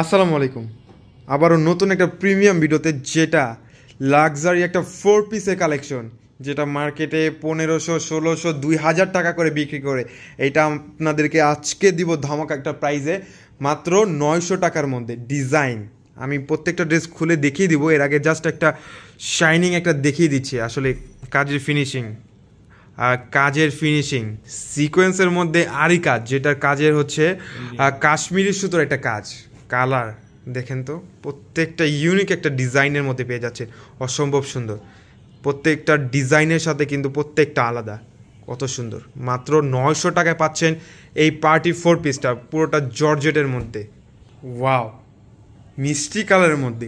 আসসালামু আলাইকুম। আবারও নতুন একটা প্রিমিয়াম ভিডিওতে, যেটা লাক্সারি একটা 4 পিসের কালেকশন, যেটা মার্কেটে 1500, 1600, 2000 টাকা করে বিক্রি করে। এটা আপনাদেরকে আজকে দিব ধামাকা একটা প্রাইজে, মাত্র 900 টাকার মধ্যে। ডিজাইন আমি প্রত্যেকটা ড্রেস খুলে দেখিয়ে দিব, এর আগে জাস্ট একটা শাইনিং একটা দেখিয়ে দিচ্ছি। আসলে কাজের ফিনিশিং সিকোয়েন্সের মধ্যে আরি কাজ, যেটার কাজের হচ্ছে কাশ্মীরি সুতোর একটা কাজ। কালার দেখেন তো, প্রত্যেকটা ইউনিক একটা ডিজাইনের মধ্যে পেয়ে যাচ্ছে, অসম্ভব সুন্দর। প্রত্যেকটা ডিজাইনের সাথে কিন্তু প্রত্যেকটা আলাদা, কত সুন্দর। মাত্র 900 টাকায় পাচ্ছেন এই পার্টি 4 পিসটা, পুরোটা জর্জেটের মধ্যে। ওয়াও, মিষ্টি কালারের মধ্যে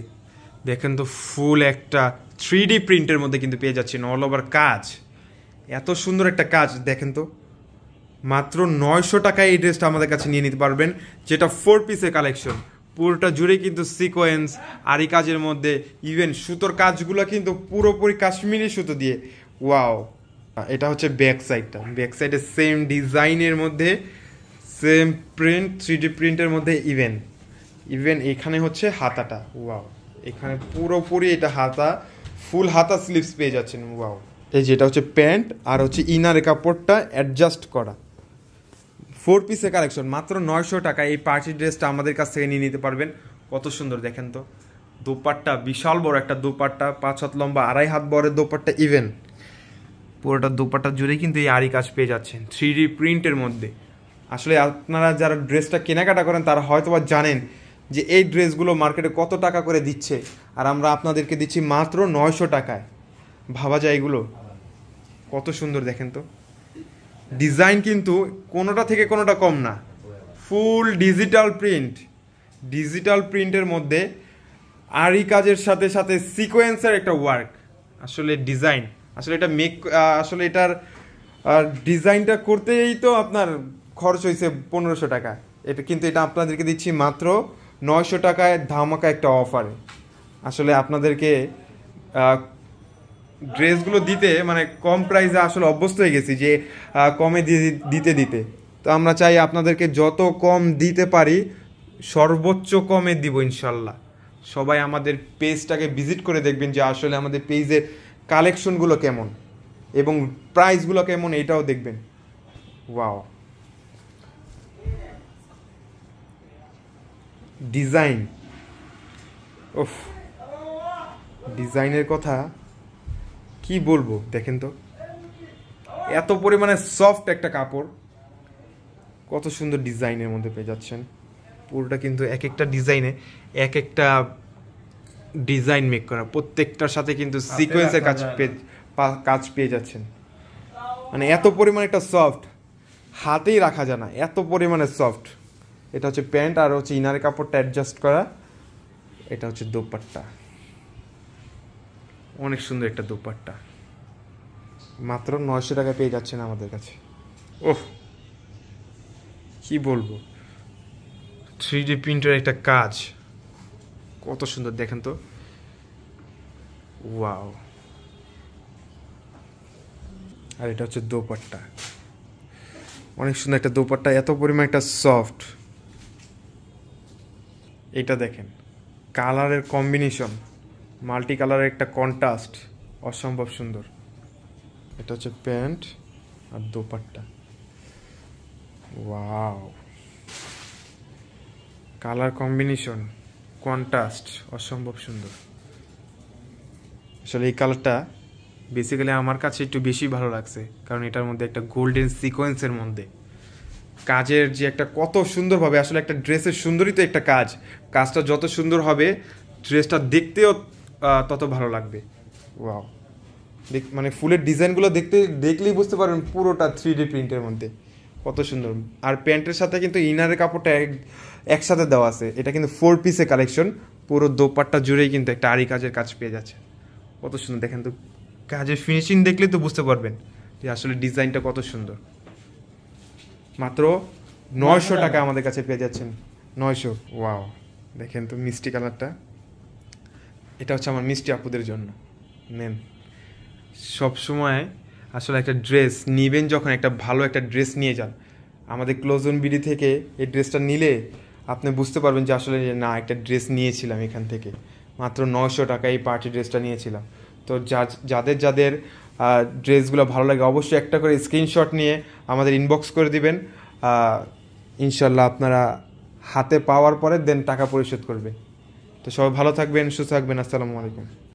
দেখেন তো, ফুল একটা 3D প্রিন্টের মধ্যে কিন্তু পেয়ে যাচ্ছেন, অল ওভার কাজ। এত সুন্দর একটা কাজ দেখেন তো, মাত্র 900 টাকায় এই ড্রেসটা আমাদের কাছে নিয়ে নিতে পারবেন, যেটা 4 পিসের কালেকশন। পুরোটা জুড়ে কিন্তু সিকোয়েন্স আরি কাজের মধ্যে, ইভেন সুতোর কাজগুলো কিন্তু পুরোপুরি কাশ্মীরি সুতো দিয়ে। ওয়াও, এটা হচ্ছে ব্যাক সাইডটা। ব্যাক সাইডে সেম ডিজাইনের মধ্যে সেম প্রিন্ট, 3D প্রিন্টের মধ্যে। ইভেন এখানে হচ্ছে হাতাটা। ওয়াও, এখানে পুরোপুরি এটা হাতা, ফুল হাতা স্লিভস পেয়ে যাচ্ছেন। ওয়াও, এই যেটা হচ্ছে প্যান্ট, আর হচ্ছে ইনারের কাপড়টা অ্যাডজাস্ট করা। 4 পিসের কালেকশন, মাত্র 900 টাকায় এই পার্টি ড্রেসটা আমাদের কাছ থেকে নিয়ে নিতে পারবেন। কত সুন্দর দেখেন তো, দোপাট্টা বিশাল বড় একটা দোপাট্টা, 5 হাত লম্বা, 2.5 হাত বড়ের দোপাট্টা। ইভেন পুরোটা দোপাট্টা জুড়ে কিন্তু এই আরি কাজ পেয়ে যাচ্ছেন 3D প্রিন্টের মধ্যে। আসলে আপনারা যারা ড্রেসটা কেনাকাটা করেন তারা হয়তো বা জানেন যে এই ড্রেসগুলো মার্কেটে কত টাকা করে দিচ্ছে, আর আমরা আপনাদেরকে দিচ্ছি মাত্র 900 টাকায়। ভাবা যায় এগুলো কত সুন্দর দেখেন তো। ডিজাইন কিন্তু কোনোটা থেকে কোনোটা কম না, ফুল ডিজিটাল প্রিন্টের মধ্যে আরি কাজের সাথে সাথে সিকোয়েন্সের একটা ওয়ার্ক। আসলে ডিজাইন, আসলে এটা আসলে এটার ডিজাইনটা করতেই তো আপনার খরচ হয়েছে 1500 টাকা। এটা আপনাদেরকে দিচ্ছি মাত্র 900 টাকায়, ধামাকা একটা অফারে। আসলে আপনাদেরকে ড্রেসগুলো দিতে মানে কম প্রাইসে আসলে অভ্যস্ত হয়ে গেছি, যে কমে দিতে। তো আমরা চাই আপনাদেরকে যত কম দিতে পারি সর্বোচ্চ কমে দিব ইনশাল্লাহ। সবাই আমাদের পেজটাকে ভিজিট করে দেখবেন যে আসলে আমাদের পেজের কালেকশনগুলো কেমন এবং প্রাইসগুলো কেমন, এটাও দেখবেন। ওয়াও, ডিজাইন, ওফ, ডিজাইনের কথা কি বলবো দেখেন তো, এত পরিমাণে সফট একটা কাপড়, কত সুন্দর ডিজাইনের মধ্যে পেয়ে যাচ্ছেন। পুরোটা কিন্তু এক একটা ডিজাইনে এক একটা ডিজাইন মেক করা, প্রত্যেকটার সাথে কিন্তু সিকোয়েন্সের কাজ পেয়ে যাচ্ছেন। মানে এত পরিমাণে একটা সফট, হাতেই রাখা যায় না, এত পরিমাণে সফট। এটা হচ্ছে প্যান্ট, আর হচ্ছে ইনারের কাপড়টা অ্যাডজাস্ট করা। এটা হচ্ছে দোপাট্টা, অনেক সুন্দর একটা দোপাট্টা, মাত্র 900 টাকায় পেয়ে যাচ্ছেন আমাদের কাছে। ওহ, কি বলবো, 3D প্রিন্টের একটা কাজ, কত সুন্দর দেখেন তো। ওয়াও, আর এটা হচ্ছে দোপাট্টা, অনেক সুন্দর একটা দোপাট্টা, এত পরিমাণ একটা সফট। এটা দেখেন, কালারের কম্বিনেশন, মাল্টি কালারের একটা কন্ট্রাস্ট, অসম্ভব সুন্দর। এটা হচ্ছে প্যান্ট আর dupatta. Wow, colour combination, contrast, অসম্ভব সুন্দর। আসলে এই কালারটা বেসিক্যালি আমার কাছে একটু বেশি ভালো লাগছে, কারণ এটার মধ্যে একটা গোল্ডেন সিকোয়েন্সের মধ্যে কাজের যে একটা কত সুন্দরভাবে, আসলে একটা ড্রেসের সুন্দরই তো একটা কাজটা যত সুন্দর হবে ড্রেসটা দেখতেও তত ভালো লাগবে। ওয়াও, মানে ফুলের ডিজাইনগুলো দেখলেই বুঝতে পারবেন পুরোটা 3D প্রিন্টের মধ্যে, কত সুন্দর। আর প্যান্টের সাথে কিন্তু ইনারের কাপড়টা একসাথে দেওয়া আছে। এটা কিন্তু 4 পিসের কালেকশন, পুরো দোপাট্টা জুড়েই কিন্তু একটা আরি কাজের কাজ পেয়ে যাচ্ছে। কত সুন্দর দেখেন তো, কাজের ফিনিশিং দেখলেই তো বুঝতে পারবেন যে আসলে ডিজাইনটা কত সুন্দর। মাত্র 900 টাকা আমাদের কাছে পেয়ে যাচ্ছেন, 900। ওয়াও, দেখেন তো মিষ্টি কালারটা, এটা হচ্ছে আমার মিষ্টি আপুদের জন্য। নেন, সবসময় আসলে একটা ড্রেস নিবেন, যখন একটা ভালো একটা ড্রেস নিয়ে যান। আমাদের ক্লোজন বিডি থেকে এই ড্রেসটা নিলে আপনি বুঝতে পারবেন যে আসলে না একটা ড্রেস নিয়েছিলাম এখান থেকে, মাত্র 900 টাকা এই পার্টি ড্রেসটা নিয়েছিলাম। তো যাদের যাদের ড্রেসগুলো ভালো লাগে অবশ্যই একটা করে স্ক্রিনশট নিয়ে আমাদের ইনবক্স করে দিবেন। ইনশাল্লাহ আপনারা হাতে পাওয়ার পরে দেন টাকা পরিশোধ করবে। তো সবাই ভালো থাকবেন, সুস্থ থাকবেন। আসসালামু আলাইকুম।